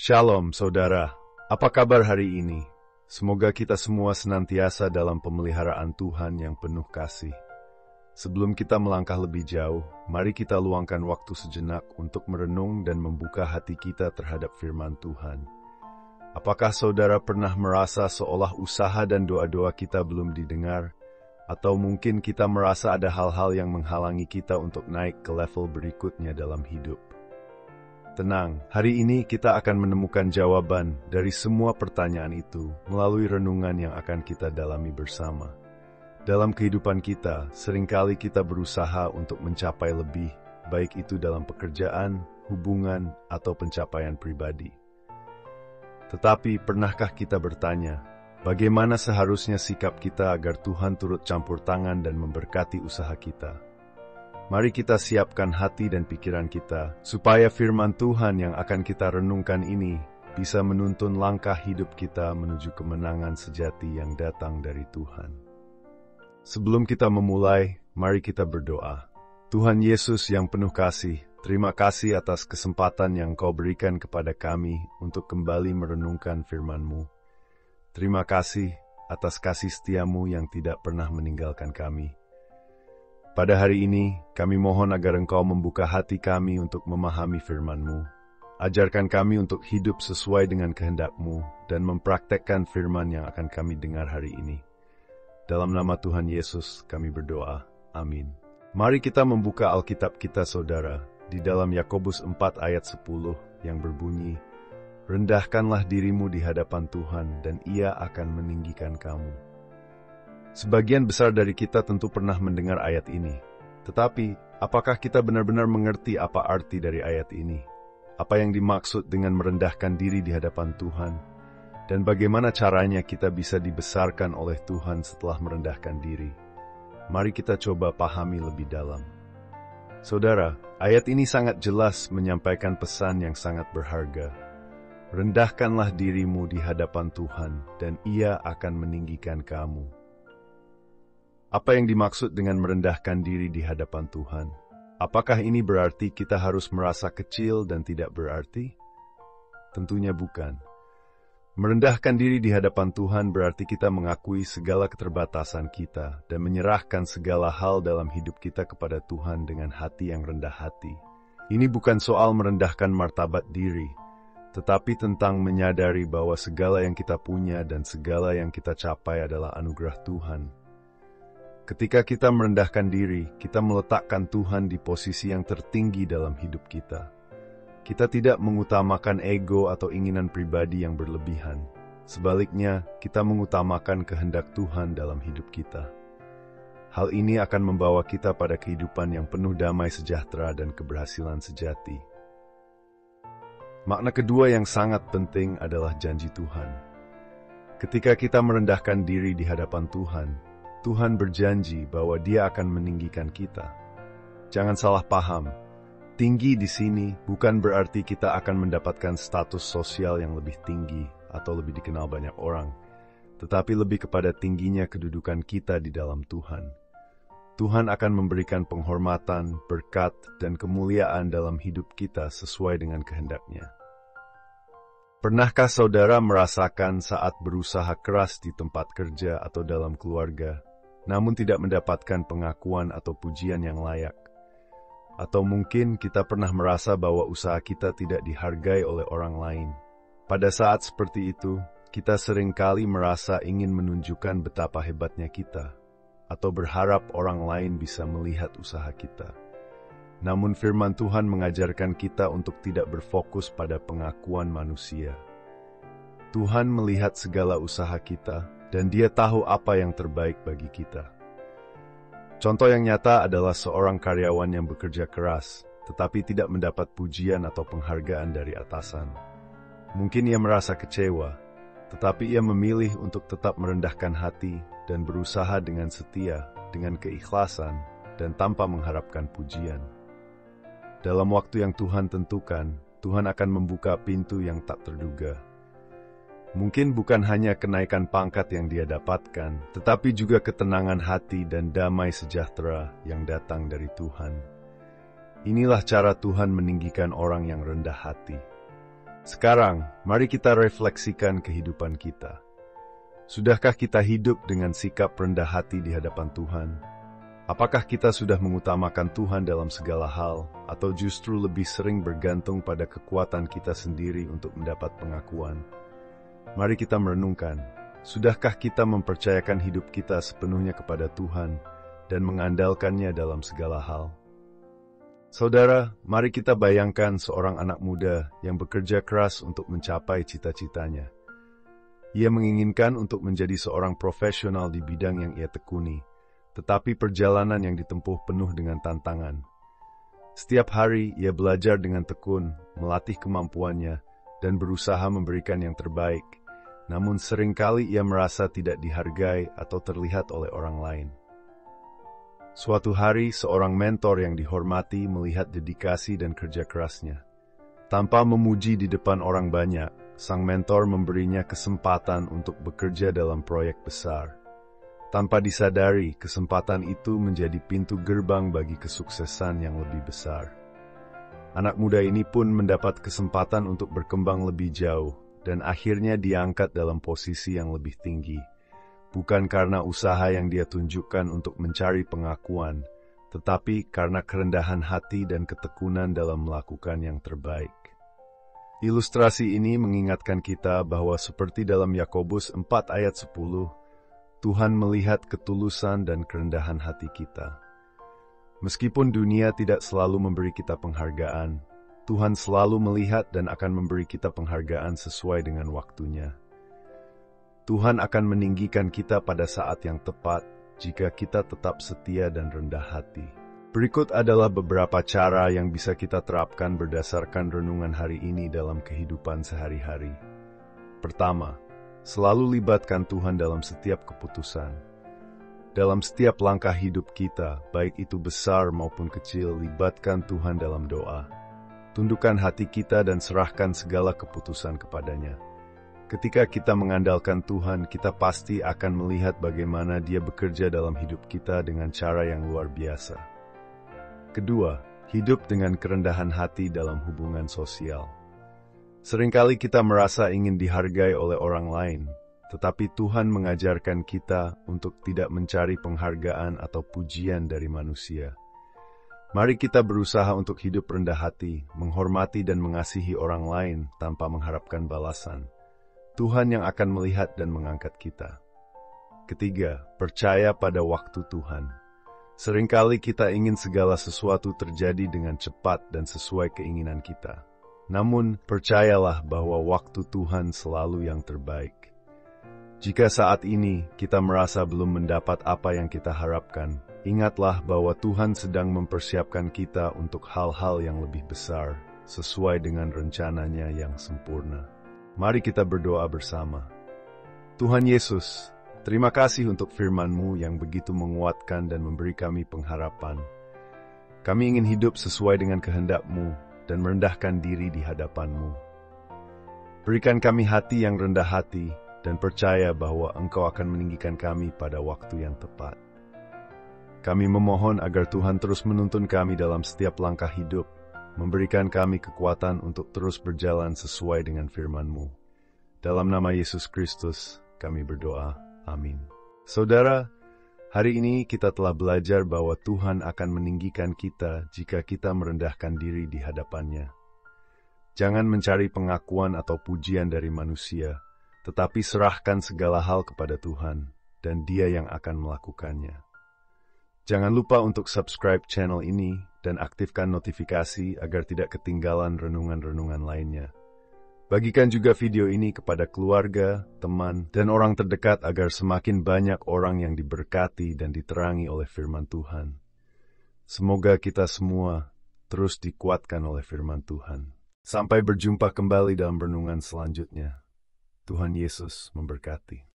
Shalom, saudara. Apa kabar hari ini? Semoga kita semua senantiasa dalam pemeliharaan Tuhan yang penuh kasih. Sebelum kita melangkah lebih jauh, mari kita luangkan waktu sejenak untuk merenung dan membuka hati kita terhadap firman Tuhan. Apakah saudara pernah merasa seolah usaha dan doa-doa kita belum didengar? Atau mungkin kita merasa ada hal-hal yang menghalangi kita untuk naik ke level berikutnya dalam hidup? Tenang, hari ini kita akan menemukan jawaban dari semua pertanyaan itu melalui renungan yang akan kita dalami bersama. Dalam kehidupan kita, seringkali kita berusaha untuk mencapai lebih, baik itu dalam pekerjaan, hubungan, atau pencapaian pribadi. Tetapi, pernahkah kita bertanya, bagaimana seharusnya sikap kita agar Tuhan turut campur tangan dan memberkati usaha kita? Mari kita siapkan hati dan pikiran kita, supaya firman Tuhan yang akan kita renungkan ini bisa menuntun langkah hidup kita menuju kemenangan sejati yang datang dari Tuhan. Sebelum kita memulai, mari kita berdoa. Tuhan Yesus yang penuh kasih, terima kasih atas kesempatan yang Kau berikan kepada kami untuk kembali merenungkan firman-Mu. Terima kasih atas kasih setia-Mu yang tidak pernah meninggalkan kami. Pada hari ini, kami mohon agar Engkau membuka hati kami untuk memahami firman-Mu. Ajarkan kami untuk hidup sesuai dengan kehendak-Mu dan mempraktekkan firman yang akan kami dengar hari ini. Dalam nama Tuhan Yesus, kami berdoa. Amin. Mari kita membuka Alkitab kita, saudara, di dalam Yakobus 4 ayat 10 yang berbunyi, "Rendahkanlah dirimu di hadapan Tuhan dan Ia akan meninggikan kamu." Sebagian besar dari kita tentu pernah mendengar ayat ini. Tetapi, apakah kita benar-benar mengerti apa arti dari ayat ini? Apa yang dimaksud dengan merendahkan diri di hadapan Tuhan? Dan bagaimana caranya kita bisa dibesarkan oleh Tuhan setelah merendahkan diri? Mari kita coba pahami lebih dalam. Saudara, ayat ini sangat jelas menyampaikan pesan yang sangat berharga. Rendahkanlah dirimu di hadapan Tuhan, dan Ia akan meninggikan kamu. Apa yang dimaksud dengan merendahkan diri di hadapan Tuhan? Apakah ini berarti kita harus merasa kecil dan tidak berarti? Tentunya bukan. Merendahkan diri di hadapan Tuhan berarti kita mengakui segala keterbatasan kita dan menyerahkan segala hal dalam hidup kita kepada Tuhan dengan hati yang rendah hati. Ini bukan soal merendahkan martabat diri, tetapi tentang menyadari bahwa segala yang kita punya dan segala yang kita capai adalah anugerah Tuhan. Ketika kita merendahkan diri, kita meletakkan Tuhan di posisi yang tertinggi dalam hidup kita. Kita tidak mengutamakan ego atau inginan pribadi yang berlebihan. Sebaliknya, kita mengutamakan kehendak Tuhan dalam hidup kita. Hal ini akan membawa kita pada kehidupan yang penuh damai sejahtera dan keberhasilan sejati. Makna kedua yang sangat penting adalah janji Tuhan. Ketika kita merendahkan diri di hadapan Tuhan, Tuhan berjanji bahwa Dia akan meninggikan kita. Jangan salah paham, tinggi di sini bukan berarti kita akan mendapatkan status sosial yang lebih tinggi atau lebih dikenal banyak orang, tetapi lebih kepada tingginya kedudukan kita di dalam Tuhan. Tuhan akan memberikan penghormatan, berkat, dan kemuliaan dalam hidup kita sesuai dengan kehendak-Nya. Pernahkah saudara merasakan saat berusaha keras di tempat kerja atau dalam keluarga, namun tidak mendapatkan pengakuan atau pujian yang layak? Atau mungkin kita pernah merasa bahwa usaha kita tidak dihargai oleh orang lain. Pada saat seperti itu, kita seringkali merasa ingin menunjukkan betapa hebatnya kita, atau berharap orang lain bisa melihat usaha kita. Namun firman Tuhan mengajarkan kita untuk tidak berfokus pada pengakuan manusia. Tuhan melihat segala usaha kita, dan Dia tahu apa yang terbaik bagi kita. Contoh yang nyata adalah seorang karyawan yang bekerja keras, tetapi tidak mendapat pujian atau penghargaan dari atasan. Mungkin ia merasa kecewa, tetapi ia memilih untuk tetap merendahkan hati dan berusaha dengan setia, dengan keikhlasan, dan tanpa mengharapkan pujian. Dalam waktu yang Tuhan tentukan, Tuhan akan membuka pintu yang tak terduga. Mungkin bukan hanya kenaikan pangkat yang dia dapatkan, tetapi juga ketenangan hati dan damai sejahtera yang datang dari Tuhan. Inilah cara Tuhan meninggikan orang yang rendah hati. Sekarang, mari kita refleksikan kehidupan kita. Sudahkah kita hidup dengan sikap rendah hati di hadapan Tuhan? Apakah kita sudah mengutamakan Tuhan dalam segala hal, atau justru lebih sering bergantung pada kekuatan kita sendiri untuk mendapat pengakuan? Mari kita merenungkan, sudahkah kita mempercayakan hidup kita sepenuhnya kepada Tuhan dan mengandalkannya dalam segala hal? Saudara, mari kita bayangkan seorang anak muda yang bekerja keras untuk mencapai cita-citanya. Ia menginginkan untuk menjadi seorang profesional di bidang yang ia tekuni, tetapi perjalanan yang ditempuh penuh dengan tantangan. Setiap hari ia belajar dengan tekun, melatih kemampuannya, dan berusaha memberikan yang terbaik. Namun seringkali ia merasa tidak dihargai atau terlihat oleh orang lain. Suatu hari, seorang mentor yang dihormati melihat dedikasi dan kerja kerasnya. Tanpa memuji di depan orang banyak, sang mentor memberinya kesempatan untuk bekerja dalam proyek besar. Tanpa disadari, kesempatan itu menjadi pintu gerbang bagi kesuksesan yang lebih besar. Anak muda ini pun mendapat kesempatan untuk berkembang lebih jauh, dan akhirnya diangkat dalam posisi yang lebih tinggi. Bukan karena usaha yang dia tunjukkan untuk mencari pengakuan, tetapi karena kerendahan hati dan ketekunan dalam melakukan yang terbaik. Ilustrasi ini mengingatkan kita bahwa seperti dalam Yakobus 4 ayat 10, Tuhan melihat ketulusan dan kerendahan hati kita. Meskipun dunia tidak selalu memberi kita penghargaan, Tuhan selalu melihat dan akan memberi kita penghargaan sesuai dengan waktunya. Tuhan akan meninggikan kita pada saat yang tepat jika kita tetap setia dan rendah hati. Berikut adalah beberapa cara yang bisa kita terapkan berdasarkan renungan hari ini dalam kehidupan sehari-hari. Pertama, selalu libatkan Tuhan dalam setiap keputusan. Dalam setiap langkah hidup kita, baik itu besar maupun kecil, libatkan Tuhan dalam doa. Tundukkan hati kita dan serahkan segala keputusan kepadanya. Ketika kita mengandalkan Tuhan, kita pasti akan melihat bagaimana Dia bekerja dalam hidup kita dengan cara yang luar biasa. Kedua, hidup dengan kerendahan hati dalam hubungan sosial. Seringkali kita merasa ingin dihargai oleh orang lain, tetapi Tuhan mengajarkan kita untuk tidak mencari penghargaan atau pujian dari manusia. Mari kita berusaha untuk hidup rendah hati, menghormati dan mengasihi orang lain tanpa mengharapkan balasan. Tuhan yang akan melihat dan mengangkat kita. Ketiga, percaya pada waktu Tuhan. Seringkali kita ingin segala sesuatu terjadi dengan cepat dan sesuai keinginan kita. Namun, percayalah bahwa waktu Tuhan selalu yang terbaik. Jika saat ini kita merasa belum mendapat apa yang kita harapkan, ingatlah bahwa Tuhan sedang mempersiapkan kita untuk hal-hal yang lebih besar, sesuai dengan rencananya yang sempurna. Mari kita berdoa bersama. Tuhan Yesus, terima kasih untuk firman-Mu yang begitu menguatkan dan memberi kami pengharapan. Kami ingin hidup sesuai dengan kehendak-Mu dan merendahkan diri di hadapan-Mu. Berikan kami hati yang rendah hati dan percaya bahwa Engkau akan meninggikan kami pada waktu yang tepat. Kami memohon agar Tuhan terus menuntun kami dalam setiap langkah hidup, memberikan kami kekuatan untuk terus berjalan sesuai dengan firman-Mu. Dalam nama Yesus Kristus, kami berdoa. Amin. Saudara, hari ini kita telah belajar bahwa Tuhan akan meninggikan kita jika kita merendahkan diri di hadapan-Nya. Jangan mencari pengakuan atau pujian dari manusia, tetapi serahkan segala hal kepada Tuhan, dan Dia yang akan melakukannya. Jangan lupa untuk subscribe channel ini dan aktifkan notifikasi agar tidak ketinggalan renungan-renungan lainnya. Bagikan juga video ini kepada keluarga, teman, dan orang terdekat agar semakin banyak orang yang diberkati dan diterangi oleh firman Tuhan. Semoga kita semua terus dikuatkan oleh firman Tuhan. Sampai berjumpa kembali dalam renungan selanjutnya. Tuhan Yesus memberkati.